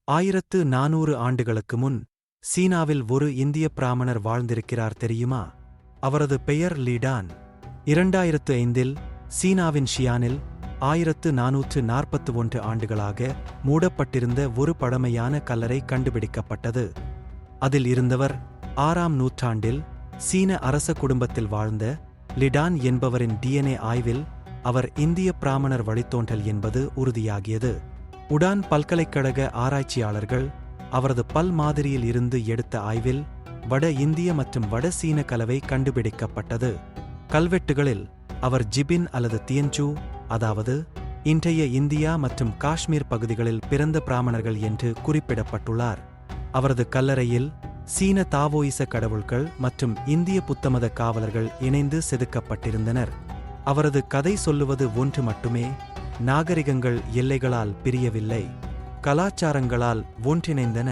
1400 ஆண்டுகளுக்கு முன் சீனாவில் ஒரு இந்திய பிராமணர் வாழ்ந்திருக்கிறார் தெரியுமா? அவரது பெயர் லீடான். 2005இல் சீனாவின் ஷியானில் 1441 ஆண்டுகளாக மூடப்பட்டிருந்த ஒரு பழமையான கல்லறை கண்டுபிடிக்கப்பட்டது. அதில் இருந்தவர் 6ஆம் நூற்றாண்டில் சீன அரச குடும்பத்தில் வாழ்ந்த லிடான் என்பவரின் டிஎன்ஏ ஆய்வில் அவர் இந்திய பிராமணர் வழித்தோன்றல் என்பது உறுதியாகியது. உடான் பல்கலைக்கழக ஆராய்ச்சியாளர்கள் அவரது பல் மாதிரியில் இருந்து எடுத்த ஆய்வில் வட இந்திய மற்றும் வட சீன கலவை கண்டுபிடிக்கப்பட்டது. கல்வெட்டுகளில் அவர் ஜிபின் அல்லது தியன்சூ, அதாவது இன்றைய இந்தியா மற்றும் காஷ்மீர் பகுதிகளில் பிறந்த பிராமணர்கள் என்று குறிப்பிடப்பட்டுள்ளார். அவரது கல்லறையில் சீன தாவோயிச கடவுள்கள் மற்றும் இந்திய புத்தமத காவலர்கள் இணைந்து செதுக்கப்பட்டிருந்தனர். அவரது கதை சொல்லுவது ஒன்று மட்டுமே: நாகரிகங்கள் எல்லைகளால் பிரியவில்லை, கலாச்சாரங்களால் ஒன்றிணைந்தன.